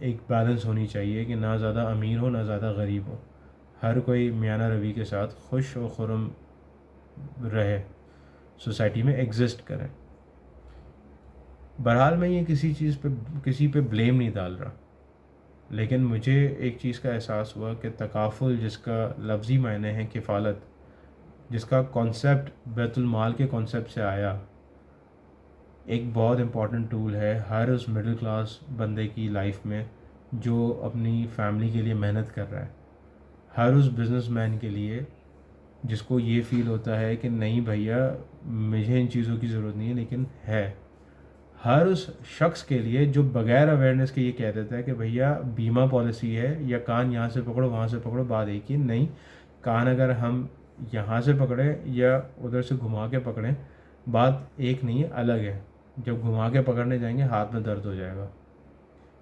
ایک بیلنس ہونی چاہیے کہ نہ زیادہ امیر ہو نہ زیادہ غریب ہو، ہر کوئی میانہ روی کے ساتھ خوش و خرم رہے، سوسائٹی میں ایگزسٹ کرے۔ بہرحال میں یہ کسی پہ بلیم نہیں ڈال رہا، لیکن مجھے ایک چیز کا احساس ہوا کہ تکافل، جس کا لفظی معنی ہے کفالت، جس کا کانسیپٹ بیت المال کے کانسیپٹ سے آیا، ایک بہت امپورٹنٹ ٹول ہے ہر اس مڈل کلاس بندے کی لائف میں جو اپنی فیملی کے لیے محنت کر رہا ہے، ہر اس بزنس مین کے لیے جس کو یہ فیل ہوتا ہے کہ نہیں بھیا مجھے ان چیزوں کی ضرورت نہیں ہے لیکن ہے، ہر اس شخص کے لیے جو بغیر اویئرنیس کے یہ کہہ دیتا ہے کہ بھیا بیمہ پالیسی ہے، یا کان یہاں سے پکڑو وہاں سے پکڑو، بات ایک ہی نہیں، کان اگر ہم یہاں سے پکڑیں یا ادھر سے گھما کے پکڑیں بات ایک نہیں ہے، الگ ہے، جب گھما کے پکڑنے جائیں گے ہاتھ میں درد ہو جائے گا،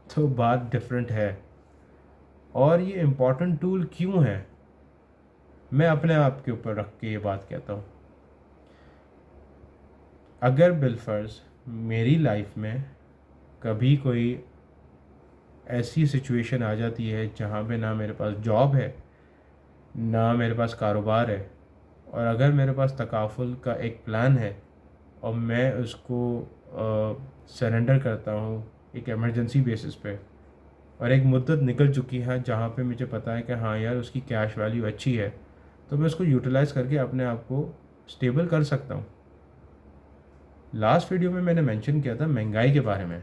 تو بات ڈفرینٹ ہے۔ اور یہ امپورٹنٹ ٹول کیوں ہے، میں اپنے آپ کے اوپر رکھ کے یہ بات کہتا ہوں۔ اگر بالفرض میری لائف میں کبھی کوئی ایسی سچویشن آ جاتی ہے جہاں پہ نہ میرے پاس جاب ہے نہ میرے پاس کاروبار ہے، اور اگر میرے پاس تکافل کا ایک پلان ہے اور میں اس کو سرنڈر کرتا ہوں ایک ایمرجنسی بیسس پہ، اور ایک مدت نکل چکی ہے جہاں پہ مجھے پتہ ہے کہ ہاں یار اس کی کیش ویلیو اچھی ہے، تو میں اس کو یوٹیلائز کر کے اپنے آپ کو اسٹیبل کر سکتا ہوں۔ لاسٹ ویڈیو میں نے مینشن کیا تھا مہنگائی کے بارے میں،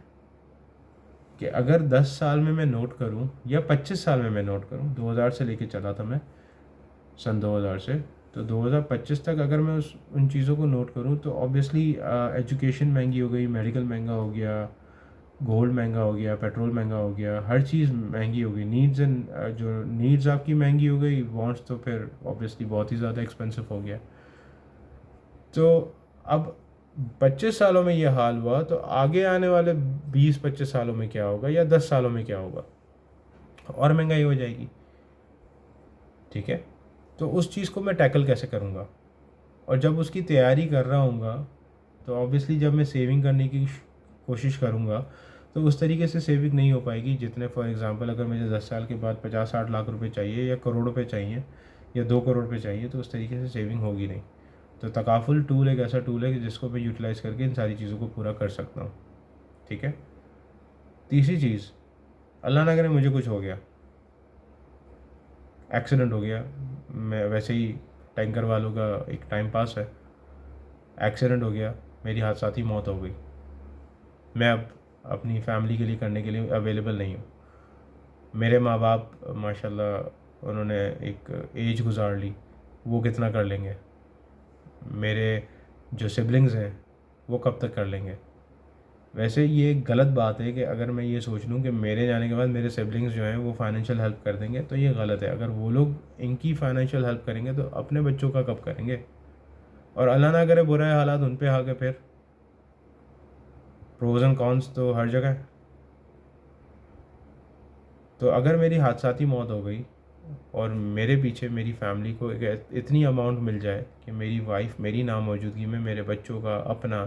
کہ اگر 10 سال میں نوٹ کروں یا 25 سال میں نوٹ کروں، 2000 سے لے کے چلا تھا میں، سن 2000 سے، تو 2025 تک اگر میں ان چیزوں کو نوٹ کروں تو آبویسلی ایجوکیشن مہنگی ہو گئی، میڈیکل مہنگا ہو گیا، گولڈ مہنگا ہو گیا، پیٹرول مہنگا ہو گیا، ہر چیز مہنگی ہو گئی، جو نیڈز آپ کی مہنگی ہو گئی، وانٹس تو پھر آبویسلی بہت ہی زیادہ ایکسپینسو ہو گیا۔ تو اب 25 سالوں میں یہ حال ہوا تو آگے آنے والے 20-25 سالوں میں کیا ہوگا، یا 10 سالوں میں کیا ہوگا، اور مہنگائی ہو جائے گی، ٹھیک ہے؟ تو اس چیز کو میں ٹیکل کیسے کروں گا؟ اور جب اس کی تیاری کر رہا ہوں گا تو آبویسلی جب میں سیونگ کرنے کی کوشش کروں گا تو اس طریقے سے سیونگ نہیں ہو پائے گی جتنے، فار ایگزامپل اگر مجھے 10 سال کے بعد 50-60 لاکھ روپے چاہیے یا کروڑ روپے چاہیے یا 2 کروڑ روپے چاہیے، تو اس طریقے سے سیونگ ہوگی نہیں۔ تو تکافل ٹول ایک ایسا ٹول ہے جس کو میں یوٹیلائز کر کے ان ساری چیزوں کو پورا کر سکتا ہوں، ٹھیک ہے؟ تیسری چیز، اللہ نہ کرے مجھے کچھ ہو گیا، ایکسیڈنٹ ہو گیا، میں ویسے ہی ٹینکر والوں کا ایک ٹائم پاس ہے، ایکسیڈنٹ ہو گیا، میری حادثاتی موت ہو گئی، میں اب اپنی فیملی کے لیے کرنے کے لیے اویلیبل نہیں ہوں، میرے ماں باپ ماشاء اللہ انہوں نے ایک ایج گزار لی، وہ کتنا کر لیں گے، میرے جو سبلنگز ہیں وہ کب تک کر لیں گے؟ ویسے یہ ایک غلط بات ہے کہ اگر میں یہ سوچ لوں کہ میرے جانے کے بعد میرے سبلنگز جو ہیں وہ فائنینشیل ہیلپ کر دیں گے، تو یہ غلط ہے۔ اگر وہ لوگ ان کی فائنینشیل ہیلپ کریں گے تو اپنے بچوں کا کب کریں گے؟ اور اللہ نہ کرے برے حالات ان پہ آ گئے، پھر پروز اینڈ کونس تو ہر جگہ ہے۔ تو اگر میری حادثاتی موت ہو گئی اور میرے پیچھے میری فیملی کو اتنی اماؤنٹ مل جائے کہ میری وائف میری ناموجودگی میں میرے بچوں کا اپنا،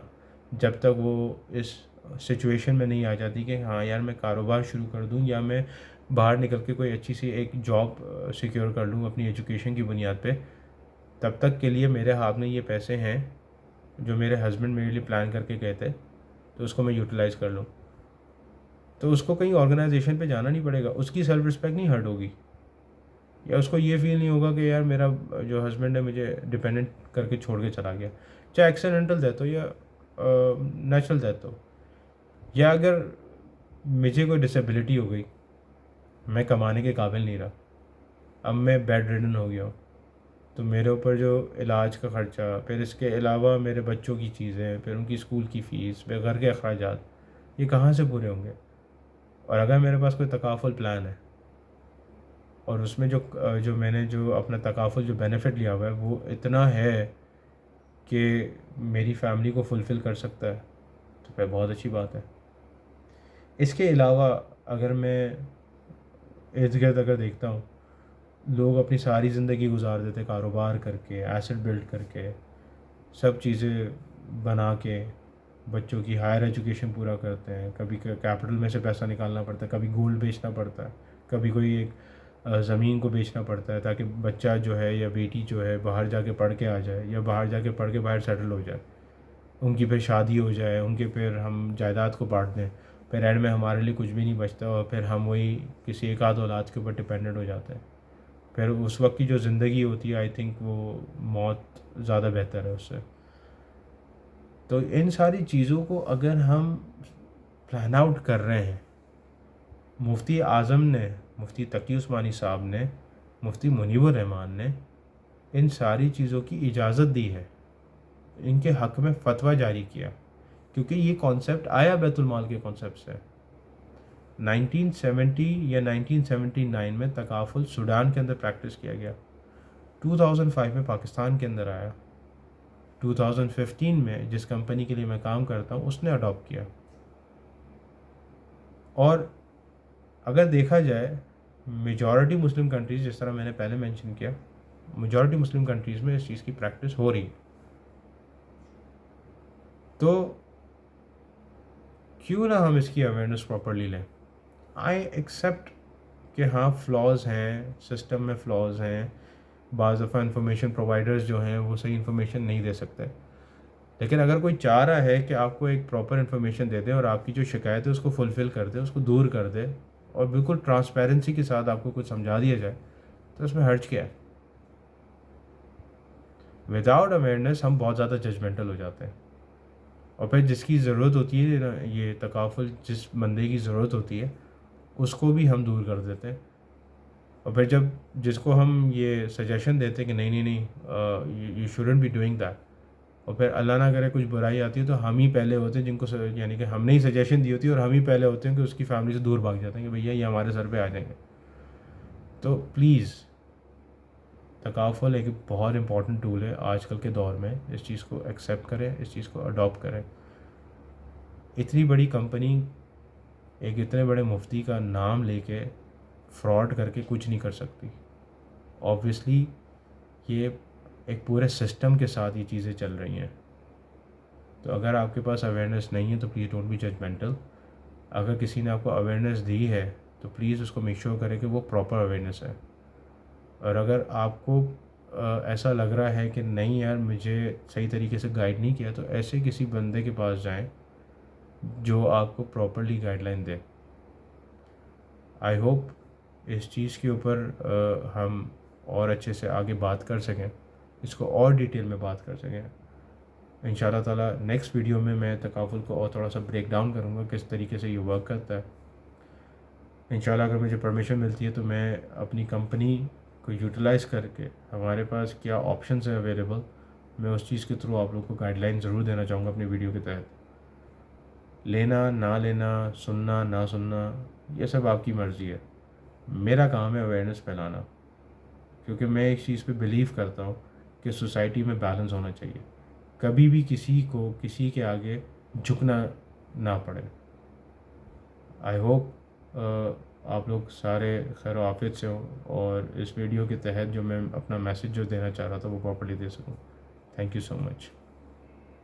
جب تک وہ اس سچویشن میں نہیں آ جاتی کہ ہاں یار میں کاروبار شروع کر دوں یا میں باہر نکل کے کوئی اچھی سی ایک جاب سیکیور کر لوں اپنی ایجوکیشن کی بنیاد پہ، تب تک کے لیے میرے ہاتھ میں یہ پیسے ہیں جو میرے ہسبینڈ میرے لیے پلان کر کے کہتے، تو اس کو میں یوٹیلائز کر لوں، تو اس کو کہیں آرگنائزیشن پہ جانا نہیں پڑے گا، اس کی سیلف رسپیکٹ نہیں ہرٹ ہوگی، یا اس کو یہ فیل نہیں ہوگا کہ یار میرا جو ہسبینڈ ہے مجھے ڈپینڈنٹ کر کے چھوڑ کے چلا گیا، چاہے ایکسیڈنٹل ڈیتھ ہو یا نیچرل ڈیتھ ہو، یا اگر مجھے کوئی ڈسیبلٹی ہو گئی، میں کمانے کے قابل نہیں رہا، اب میں بیڈ ریڈن ہو گیا ہوں، تو میرے اوپر جو علاج کا خرچہ، پھر اس کے علاوہ میرے بچوں کی چیزیں، پھر ان کی اسکول کی فیس، پھر گھر کے اخراجات، یہ کہاں سے پورے ہوں گے؟ اور اگر میرے پاس کوئی تکافل پلان ہے اور اس میں جو میں نے جو اپنا تکافل جو بینیفٹ لیا ہوا ہے وہ اتنا ہے کہ میری فیملی کو فلفل کر سکتا ہے، تو پھر بہت اچھی بات ہے۔ اس کے علاوہ اگر میں ارد گرد اگر دیکھتا ہوں، لوگ اپنی ساری زندگی گزار دیتے کاروبار کر کے، ایسٹ بلڈ کر کے، سب چیزیں بنا کے، بچوں کی ہائر ایجوکیشن پورا کرتے ہیں، کبھی کیپٹل میں سے پیسہ نکالنا پڑتا ہے، کبھی گولڈ بیچنا پڑتا ہے، کبھی کوئی ایک زمین کو بیچنا پڑتا ہے تاکہ بچہ جو ہے یا بیٹی جو ہے باہر جا کے پڑھ کے آ جائے، یا باہر جا کے پڑھ کے باہر سیٹل ہو جائے، ان کی پھر شادی ہو جائے، ان کے پھر ہم جائیداد کو بانٹ دیں، پھر اینڈ میں ہمارے لیے کچھ بھی نہیں بچتا اور پھر ہم وہی کسی ایک آدھ اولاد کے اوپر ڈپینڈنٹ ہو جاتے ہیں. پھر اس وقت کی جو زندگی ہوتی ہے آئی تھنک وہ موت زیادہ بہتر ہے اس سے. تو ان ساری چیزوں کو اگر ہم پلان آؤٹ کر رہے ہیں، مفتی اعظم نے، مفتی تقی عثمانی صاحب نے، مفتی منیب الرحمن نے ان ساری چیزوں کی اجازت دی ہے، ان کے حق میں فتویٰ جاری کیا، کیونکہ یہ کانسیپٹ آیا بیت المال کے کانسیپٹ سے. 1970 یا 1979 میں تکافل سوڈان کے اندر پریکٹس کیا گیا، 2005 میں پاکستان کے اندر آیا، 2015 میں جس کمپنی کے لیے میں کام کرتا ہوں اس نے اڈاپٹ کیا. اور اگر دیکھا جائے میجورٹی مسلم کنٹریز، جس طرح میں نے پہلے مینشن کیا، میجورٹی مسلم کنٹریز میں اس چیز کی پریکٹس ہو رہی. تو کیوں نہ ہم اس کی اویئرنیس پراپرلی لیں. آئی ایکسیپٹ کہ ہاں فلاز ہیں، سسٹم میں فلاز ہیں، بعض دفعہ انفارمیشن پرووائڈرز جو ہیں وہ صحیح انفارمیشن نہیں دے سکتے، لیکن اگر کوئی چاہ رہا ہے کہ آپ کو ایک پراپر انفارمیشن دے دے اور آپ کی جو شکایت ہے اس کو فلفل کر دے، اس کو دور کر دے، اور بالکل ٹرانسپیرنسی کے ساتھ آپ کو کچھ سمجھا دیا جائے، تو اس میں حرج کیا ہے. وداؤٹ اویئرنیس ہم بہت زیادہ ججمنٹل ہو جاتے ہیں، اور پھر جس کی ضرورت ہوتی ہے یہ تکافل، جس بندے کی ضرورت ہوتی ہے اس کو بھی ہم دور کر دیتے ہیں. اور پھر جب جس کو ہم یہ سجیشن دیتے ہیں کہ نہیں نہیں نہیں you student be doing that, اور پھر اللہ نہ کرے کچھ برائی آتی ہے تو ہم ہی پہلے ہوتے ہیں جن کو یعنی کہ ہم نے ہی سجیشن دی ہوتی ہے، اور ہم ہی پہلے ہوتے ہیں کہ اس کی فیملی سے دور بھاگ جاتے ہیں کہ بھیا یہ ہمارے سر پہ آ جائیں گے. تو پلیز تکافل ایک بہت امپورٹنٹ ٹول ہے آج کل کے دور میں، اس چیز کو ایکسیپٹ کریں، اس چیز کو اڈاپٹ کریں. اتنی بڑی کمپنی ایک اتنے بڑے مفتی کا نام لے کے فراڈ کر کے کچھ نہیں کر سکتی. آبویسلی یہ ایک پورے سسٹم کے ساتھ یہ چیزیں چل رہی ہیں. تو اگر آپ کے پاس اویئرنیس نہیں ہے تو پلیز ڈونٹ بی ججمنٹل. اگر کسی نے آپ کو اویئرنیس دی ہے تو پلیز اس کو میک شیور کرے کہ وہ پراپر اویئرنیس ہے. اور اگر آپ کو ایسا لگ رہا ہے کہ نہیں یار مجھے صحیح طریقے سے گائیڈ نہیں کیا، تو ایسے کسی بندے کے پاس جائیں جو آپ کو پراپرلی گائیڈ لائن دے. آئی ہوپ اس چیز کے اوپر ہم اور اچھے سے آگے بات کر سکیں، اس کو اور ڈیٹیل میں بات کر سکیں. ان شاء اللہ تعالیٰ نیکسٹ ویڈیو میں تکافل کو اور تھوڑا سا بریک ڈاؤن کروں گا کس طریقے سے یہ ورک کرتا ہے. ان شاء اللہ اگر مجھے پرمیشن ملتی ہے تو میں اپنی کمپنی کو یوٹیلائز کر کے ہمارے پاس کیا آپشنز ہیں اویلیبل، میں اس چیز کے تھرو آپ لوگ کو گائیڈ لائن ضرور دینا چاہوں گا اپنی ویڈیو کے تحت. لینا نہ لینا، سننا نہ سننا، یہ سب آپ کی مرضی ہے. میرا کام ہے اویئرنیس پھیلانا، کیونکہ میں ایک چیز پہ بلیو کرتا ہوں کہ سوسائٹی میں بیلنس ہونا چاہیے. کبھی بھی کسی کو کسی کے آگے جھکنا نہ پڑے. آئی ہوپ آپ لوگ سارے خیر و عافیت سے ہوں اور اس ویڈیو کے تحت جو میں اپنا میسیج جو دینا چاہ رہا تھا وہ پراپرلی دے سکوں. Thank you so much.